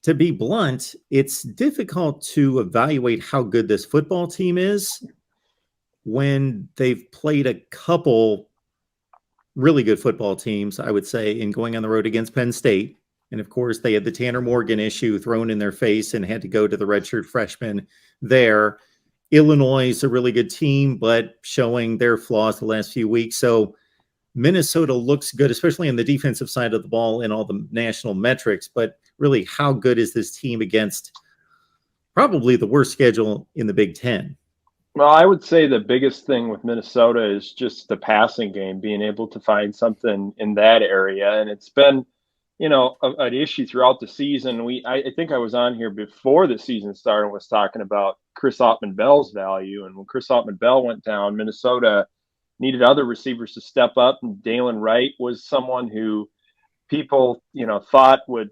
to be blunt, it's difficult to evaluate how good this football team is when they've played a couple really good football teams, I would say, in going on the road against Penn State. And of course, they had the Tanner Morgan issue thrown in their face and had to go to the redshirt freshman there. Illinois is a really good team, but showing their flaws the last few weeks. So Minnesota looks good, especially on the defensive side of the ball in all the national metrics. But really, how good is this team against probably the worst schedule in the Big Ten? Well, I would say the biggest thing with Minnesota is just the passing game, being able to find something in that area. And it's been, an issue throughout the season. I think I was on here before the season started and was talking about Chris Ottman-Bell's value. And when Chris Ottman-Bell went down, Minnesota needed other receivers to step up. And Dalen Wright was someone who people, thought would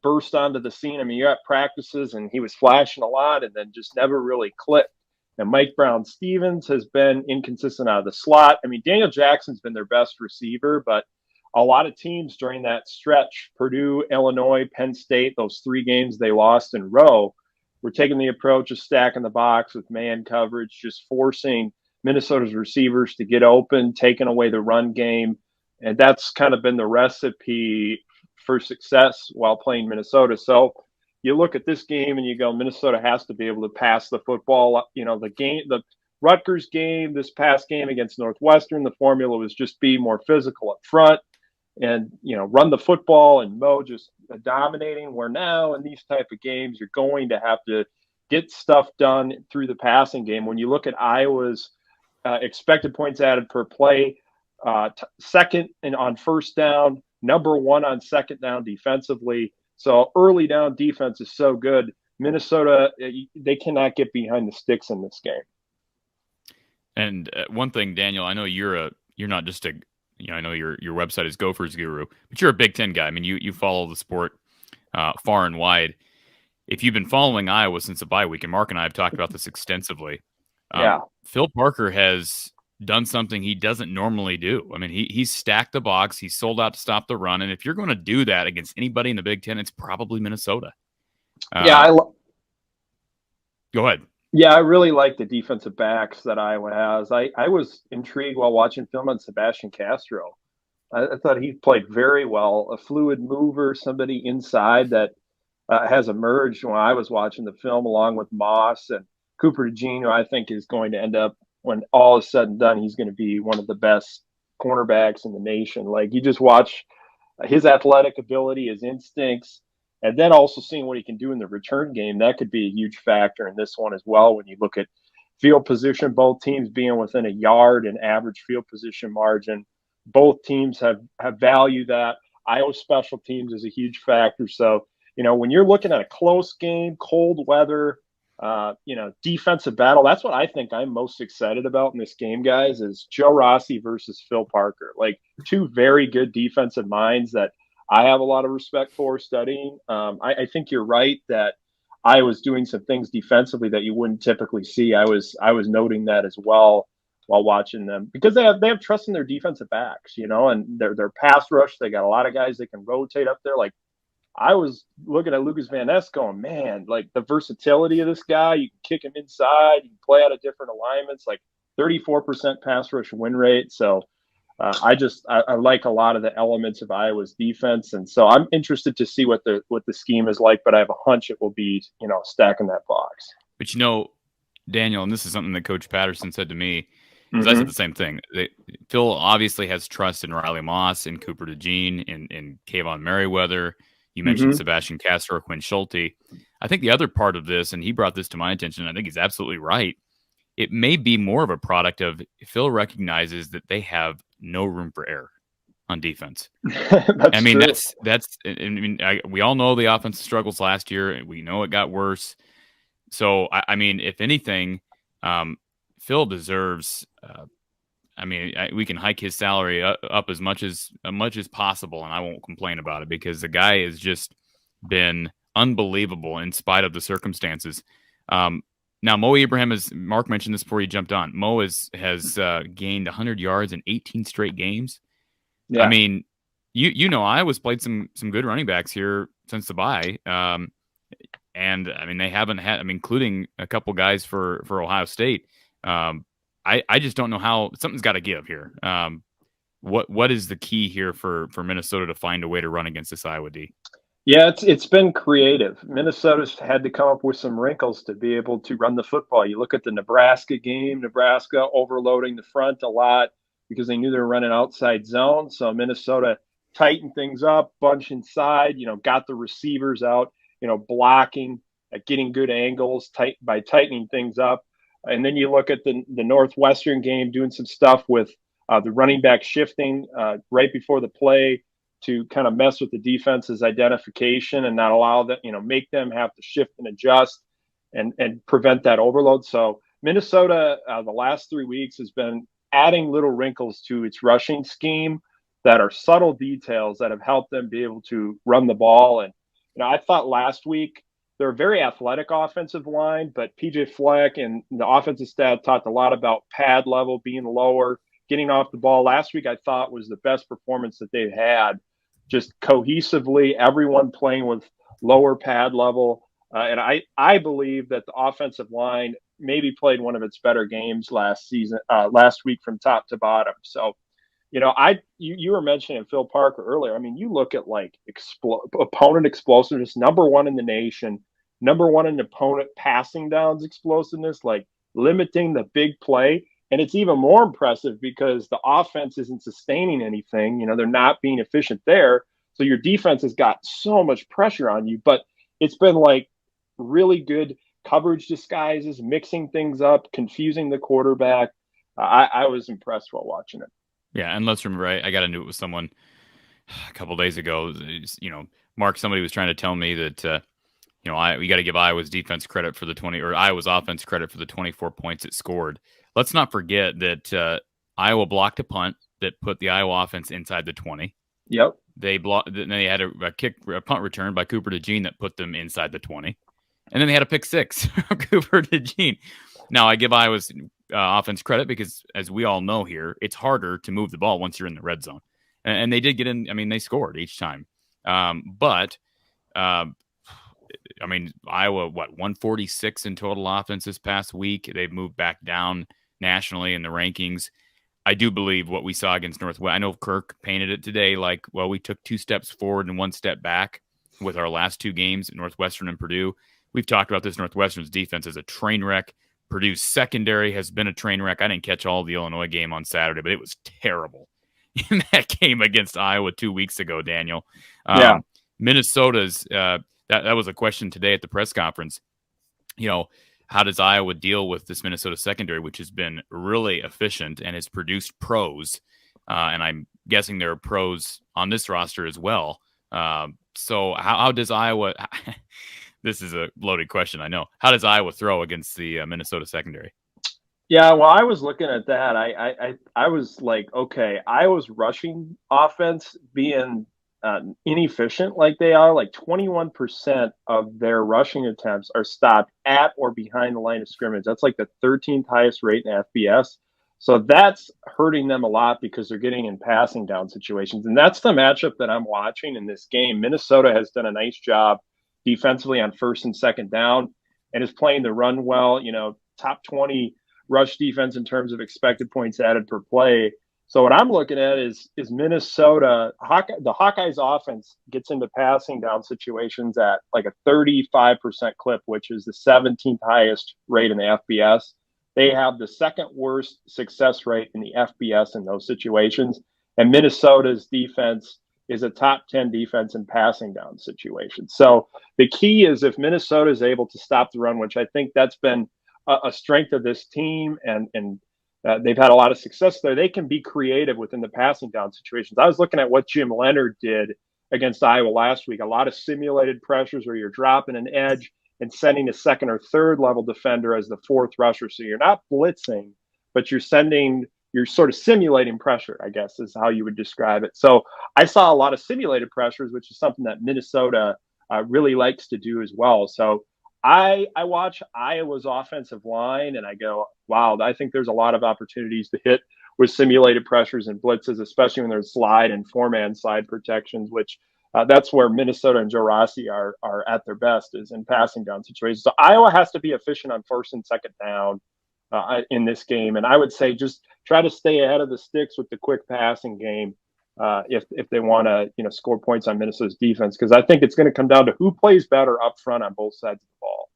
burst onto the scene. I mean, you're at practices and he was flashing a lot and then just never really clicked. And Mike Brown-Stevens has been inconsistent out of the slot. I mean, Daniel Jackson's been their best receiver, but a lot of teams during that stretch, Purdue, Illinois, Penn State, those 3 games they lost in a row, were taking the approach of stacking the box with man coverage, just forcing Minnesota's receivers to get open, taking away the run game. And that's kind of been the recipe for success while playing Minnesota. So you look at this game and you go, Minnesota has to be able to pass the football. The Rutgers game, this past game against Northwestern, the formula was just be more physical up front and, run the football, and Mo just dominating, where now in these type of games, you're going to have to get stuff done through the passing game. When you look at Iowa's expected points added per play, second and on first down, number 1 on second down defensively. So early down defense is so good. Minnesota, they cannot get behind the sticks in this game. And one thing, Daniel, I know you're not just a, I know your website is Gophers Guru, but you're a Big Ten guy. I mean, you follow the sport far and wide. If you've been following Iowa since the bye week, and Mark and I have talked about this extensively, Phil Parker has done something he doesn't normally do. I mean, he's stacked the box. He's sold out to stop the run. And if you're going to do that against anybody in the Big Ten, it's probably Minnesota. Go ahead. Yeah, I really like the defensive backs that Iowa has. I was intrigued while watching film on Sebastian Castro. I thought he played very well, a fluid mover, somebody inside that has emerged when I was watching the film, along with Moss and Cooper DeJean, who I think is going to end up, when all is said and done, he's going to be one of the best cornerbacks in the nation. Like, you just watch his athletic ability, his instincts, and then also seeing what he can do in the return game. That could be a huge factor in this one as well. When you look at field position, both teams being within a yard and average field position margin, both teams have valued that. Iowa special teams is a huge factor. So, when you're looking at a close game, cold weather, defensive battle, that's what I think I'm most excited about in this game, guys, is Joe Rossi versus Phil Parker. Like, 2 very good defensive minds that I have a lot of respect for studying. I think you're right that I was doing some things defensively that you wouldn't typically see. I was noting that as well while watching them, because they have trust in their defensive backs, and their pass rush. They got a lot of guys that can rotate up there. Like, I was looking at Lucas Van Ness going, man, like the versatility of this guy. You can kick him inside, you can play out of different alignments, like 34% pass rush win rate. So I like a lot of the elements of Iowa's defense. And so I'm interested to see what the scheme is like, but I have a hunch it will be, stacking that box. But Daniel, and this is something that Coach Patterson said to me, because I said the same thing. Phil obviously has trust in Riley Moss and Cooper DeJean and Kayvon Merriweather. You mentioned Sebastian Castro, Quinn Schulte. I think the other part of this, and he brought this to my attention, I think he's absolutely right. It may be more of a product of Phil recognizes that they have no room for error on defense. I mean, true. We all know the offensive struggles last year, and we know it got worse. So, I mean, if anything, Phil deserves. We can hike his salary up as much as possible, and I won't complain about it, because the guy has just been unbelievable in spite of the circumstances. Now, Mo Ibrahim, as Mark mentioned this before he jumped on, Mo has gained 100 yards in 18 straight games. Yeah. I mean, Iowa's played some good running backs here since the bye. And I mean, they haven't had, I mean, including a couple guys for Ohio State. I just don't know how something's got to give here. What is the key here for Minnesota to find a way to run against this Iowa D? Yeah, it's been creative. Minnesota's had to come up with some wrinkles to be able to run the football. You look at the Nebraska game, Nebraska overloading the front a lot because they knew they were running outside zone. So Minnesota tightened things up, bunch inside, got the receivers out, blocking, getting good angles by tightening things up. And then you look at the Northwestern game, doing some stuff with the running back shifting right before the play to kind of mess with the defense's identification and not allow them, make them have to shift and adjust and prevent that overload. So Minnesota, the last 3 weeks has been adding little wrinkles to its rushing scheme that are subtle details that have helped them be able to run the ball. And, I thought last week they're a very athletic offensive line, but PJ Fleck and the offensive staff talked a lot about pad level being lower, getting off the ball. Last week I thought was the best performance that they've had, just cohesively, everyone playing with lower pad level. And I believe that the offensive line maybe played one of its better games last week from top to bottom. So, you were mentioning Phil Parker earlier. I mean, you look at like opponent explosiveness, number one in the nation, number one in opponent passing downs explosiveness, like limiting the big play. And it's even more impressive because the offense isn't sustaining anything. They're not being efficient there. So your defense has got so much pressure on you. But it's been like really good coverage disguises, mixing things up, confusing the quarterback. I was impressed while watching it. Yeah, and let's remember, I got into it with someone a couple days ago. Mark, somebody was trying to tell me that we got to give Iowa's defense credit for Iowa's offense credit for the 24 points it scored. Let's not forget that Iowa blocked a punt that put the Iowa offense inside the 20. Yep. Then they had a punt return by Cooper DeJean that put them inside the 20. And then they had a pick six from Cooper DeJean. Now, I give Iowa's offense credit because, as we all know here, it's harder to move the ball once you're in the red zone. And they did get in. I mean, they scored each time. But Iowa, 146 in total offense this past week. They've moved back down nationally in the rankings. I do believe what we saw against Northwest. I know Kirk painted it today like, well, we took 2 steps forward and 1 step back with our last 2 games, Northwestern and Purdue. We've talked about this. Northwestern's defense is a train wreck. Purdue's secondary has been a train wreck. I didn't catch all the Illinois game on Saturday, but it was terrible in that game against Iowa 2 weeks ago, Daniel. Yeah. Minnesota's that was a question today at the press conference. How does Iowa deal with this Minnesota secondary, which has been really efficient and has produced pros? And I'm guessing there are pros on this roster as well. So how does Iowa – this is a loaded question, I know. How does Iowa throw against the Minnesota secondary? Yeah, well, I was looking at that. I was like, okay, Iowa's rushing offense being inefficient like they are, like 21% of their rushing attempts are stopped at or behind the line of scrimmage. That's like the 13th highest rate in FBS. So that's hurting them a lot because they're getting in passing down situations. And that's the matchup that I'm watching in this game. Minnesota has done a nice job defensively on first and second down and is playing the run well, top 20 rush defense in terms of expected points added per play. So what I'm looking at is Minnesota, the Hawkeyes offense gets into passing down situations at like a 35% clip, which is the 17th highest rate in the FBS. They have the second worst success rate in the FBS in those situations. And Minnesota's defense is a top 10 defense in passing down situations. So the key is if Minnesota is able to stop the run, which I think that's been a strength of this team, and they've had a lot of success there, they can be creative within the passing down situations. I was looking at what Jim Leonard did against Iowa last week, a lot of simulated pressures where you're dropping an edge and sending a second or third level defender as the fourth rusher. So you're not blitzing, but you're sort of simulating pressure, I guess is how you would describe it. So I saw a lot of simulated pressures, which is something that Minnesota really likes to do as well. So I watch Iowa's offensive line and I go, wow, I think there's a lot of opportunities to hit with simulated pressures and blitzes, especially when there's slide and 4-man slide protections, which that's where Minnesota and Joe Rossi are at their best, is in passing down situations. So Iowa has to be efficient on first and second down in this game, and I would say just try to stay ahead of the sticks with the quick passing game if they want to score points on Minnesota's defense, because I think it's going to come down to who plays better up front on both sides of the ball.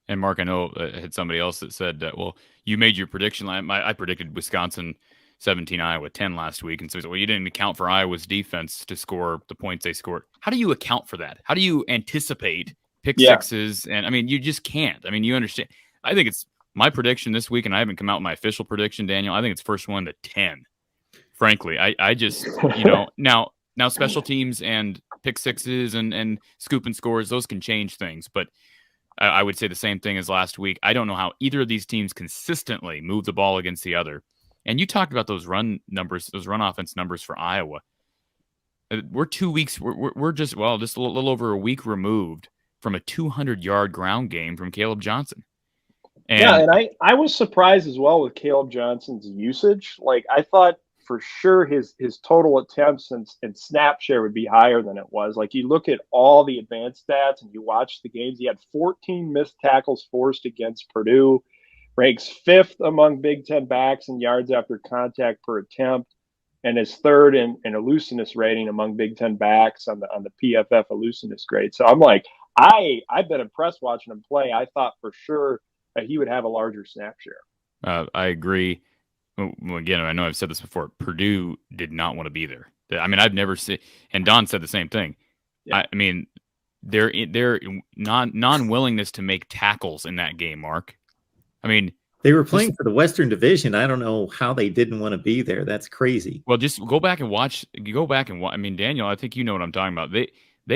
And Mark, I know I had somebody else that said, well, you made your prediction. I predicted Wisconsin 17, Iowa 10 last week. And so, well, you didn't account for Iowa's defense to score the points they scored. How do you account for that? How do you anticipate pick sixes? And I mean, you just can't. I mean, you understand. I think it's my prediction this week, and I haven't come out with my official prediction, Daniel. I think it's first one to 10. Frankly, I just, now special teams and pick sixes and scoop and scores, those can change things. But I would say the same thing as last week. I don't know how either of these teams consistently move the ball against the other. And you talked about those run numbers, those run offense numbers for Iowa. We're 2 weeks. We're just a little over a week removed from a 200-yard ground game from Caleb Johnson. And I was surprised as well with Caleb Johnson's usage. Like, I thought for sure his total attempts and snap share would be higher than it was. Like, you look at all the advanced stats and you watch the games, he had 14 missed tackles forced against Purdue, ranks 5th among Big Ten backs in yards after contact per attempt, and is 3rd in elusiveness rating among Big Ten backs on the PFF elusiveness grade. So I'm like, I've been impressed watching him play. I thought for sure that he would have a larger snap share. I agree. Well, again, I know I've said this before. Purdue did not want to be there. I mean, I've never seen, and Don said the same thing. Yeah. I mean, their non-willingness to make tackles in that game, Mark. I mean, they were playing for the Western Division. I don't know how they didn't want to be there. That's crazy. Well, just go back and watch. I mean, Daniel, I think you know what I'm talking about. They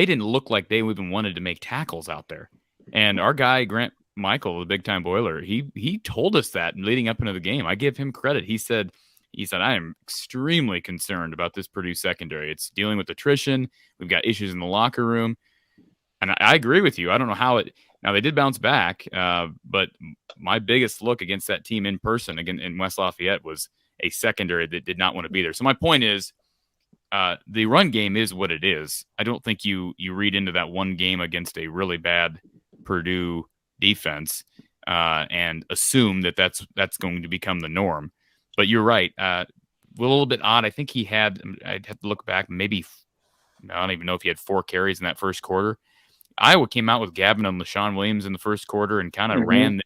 didn't look like they even wanted to make tackles out there. And our guy Grant Michael, the big time boiler, he told us that leading up into the game. I give him credit. He said, I am extremely concerned about this Purdue secondary. It's dealing with attrition. We've got issues in the locker room. And I agree with you. I don't know now they did bounce back, but my biggest look against that team in person again in West Lafayette was a secondary that did not want to be there. So my point is, the run game is what it is. I don't think you read into that one game against a really bad Purdue defense and assume that's going to become the norm. But you're right. A little bit odd. I think I'd have to look back. Maybe I don't even know if he had 4 carries in that first quarter. Iowa came out with Gavin and LaShawn Williams in the first quarter and kind of ran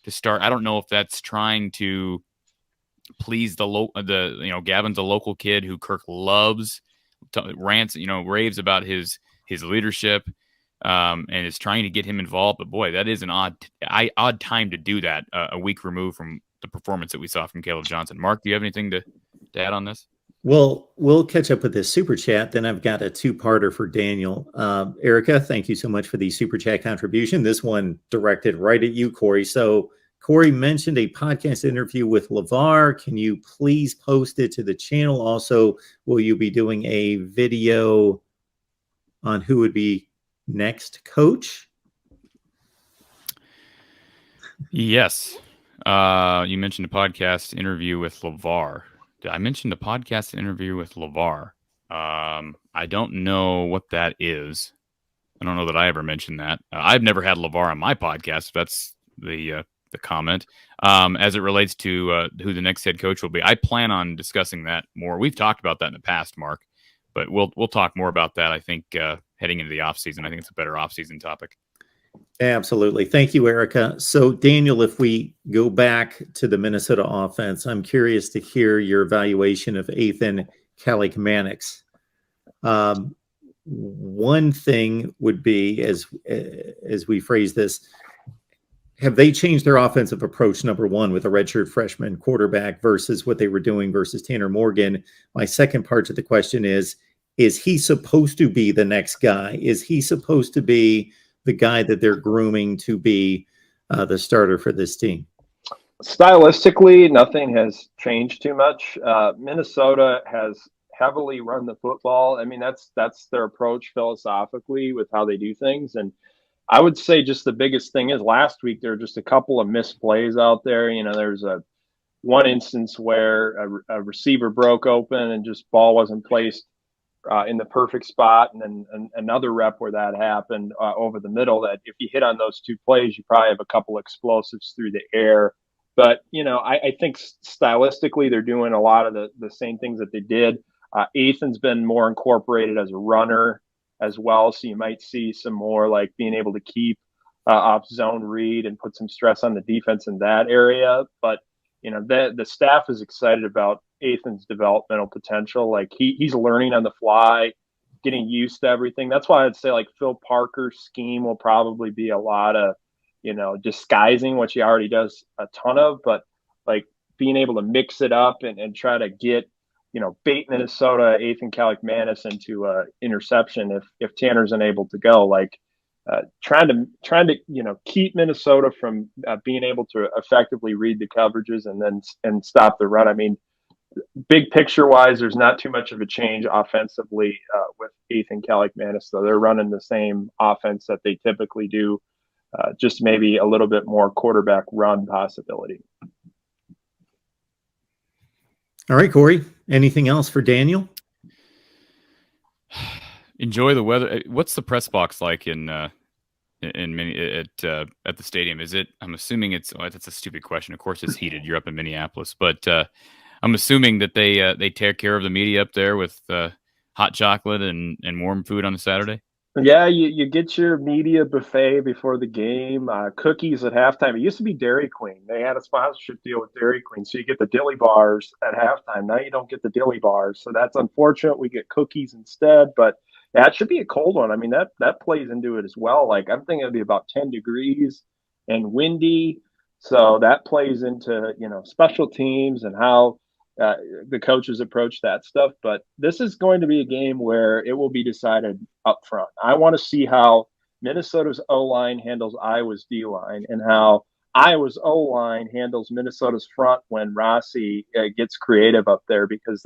to start. I don't know if that's trying to please Gavin's a local kid who Kirk loves, raves about his leadership. And is trying to get him involved. But boy, that is an odd time to do that a week removed from the performance that we saw from Caleb Johnson. Mark, do you have anything to add on this? Well, we'll catch up with this super chat. Then I've got a 2-parter for Daniel. Erica, thank you so much for the super chat contribution. This one directed right at you, Corey. So Corey mentioned a podcast interview with LeVar. Can you please post it to the channel? Also, will you be doing a video on who would be next coach? Yes. You mentioned a podcast interview with LeVar. I mentioned a podcast interview with LeVar. I don't know what that is. I don't know that I ever mentioned that. I've never had LeVar on my podcast. That's the comment. As it relates to who the next head coach will be, I plan on discussing that more. We've talked about that in the past, Mark, but we'll talk more about that, I think, heading into the offseason. I think it's a better offseason topic. Absolutely. Thank you, Erica. So, Daniel, if we go back to the Minnesota offense, I'm curious to hear your evaluation of Ethan Kaliakmanis. One thing would be, as we phrase this, have they changed their offensive approach, number one, with a redshirt freshman quarterback versus what they were doing versus Tanner Morgan? My second part to the question is he supposed to be the next guy? Is he supposed to be the guy that they're grooming to be the starter for this team? Stylistically, nothing has changed too much. Minnesota has heavily run the football. I mean, that's their approach philosophically with how they do things. And I would say just the biggest thing is last week there were just a couple of missed plays out there. There's one instance where a receiver broke open and just ball wasn't placed in the perfect spot, and then another rep where that happened over the middle. That if you hit on those two plays, you probably have a couple explosives through the air. But I think stylistically they're doing a lot of the same things that they did. Ethan's been more incorporated as a runner as well, so you might see some more like being able to keep off zone read and put some stress on the defense in that area. But the staff is excited about Ethan's developmental potential. Like he's learning on the fly, getting used to everything. That's why I'd say like Phil Parker's scheme will probably be a lot of disguising, which he already does a ton of, but like being able to mix it up and try to get bait Minnesota, Ethan Kaliakmanis into interception if Tanner's unable to go. Like trying to keep Minnesota from being able to effectively read the coverages and stop the run. I mean, big picture wise, there's not too much of a change offensively with Ethan Kaliakmanis. So they're running the same offense that they typically do, just maybe a little bit more quarterback run possibility. All right, Corey, anything else for Daniel? Enjoy the weather. What's the press box like in many at the stadium? Is it? I'm assuming it's. Oh, that's a stupid question. Of course, it's heated. You're up in Minneapolis, but I'm assuming that they take care of the media up there with hot chocolate and warm food on a Saturday. Yeah, you get your media buffet before the game, cookies at halftime. It used to be Dairy Queen. They had a sponsorship deal with Dairy Queen, so you get the dilly bars at halftime. Now you don't get the dilly bars, so that's unfortunate. We get cookies instead, but yeah, it should be a cold one. I mean, that plays into it as well. Like I'm thinking it'll be about 10 degrees and windy, so that plays into special teams and how the coaches approach that stuff. But this is going to be a game where it will be decided up front. I want to see how Minnesota's O-line handles Iowa's D-line and how Iowa's O-line handles Minnesota's front when Rossi gets creative up there, because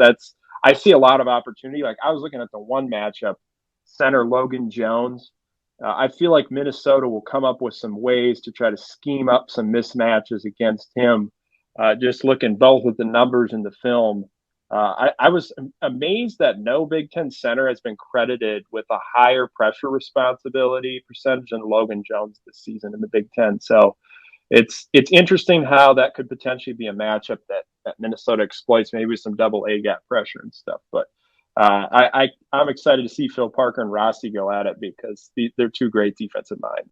I see a lot of opportunity. Like I was looking at the one matchup, center Logan Jones. I feel like Minnesota will come up with some ways to try to scheme up some mismatches against him. Just looking both at the numbers in the film, I was amazed that no Big Ten center has been credited with a higher pressure responsibility percentage than Logan Jones this season in the Big Ten. So it's interesting how that could potentially be a matchup that Minnesota exploits, maybe with some double A gap pressure and stuff. But I'm excited to see Phil Parker and Rossi go at it, because they're two great defensive minds.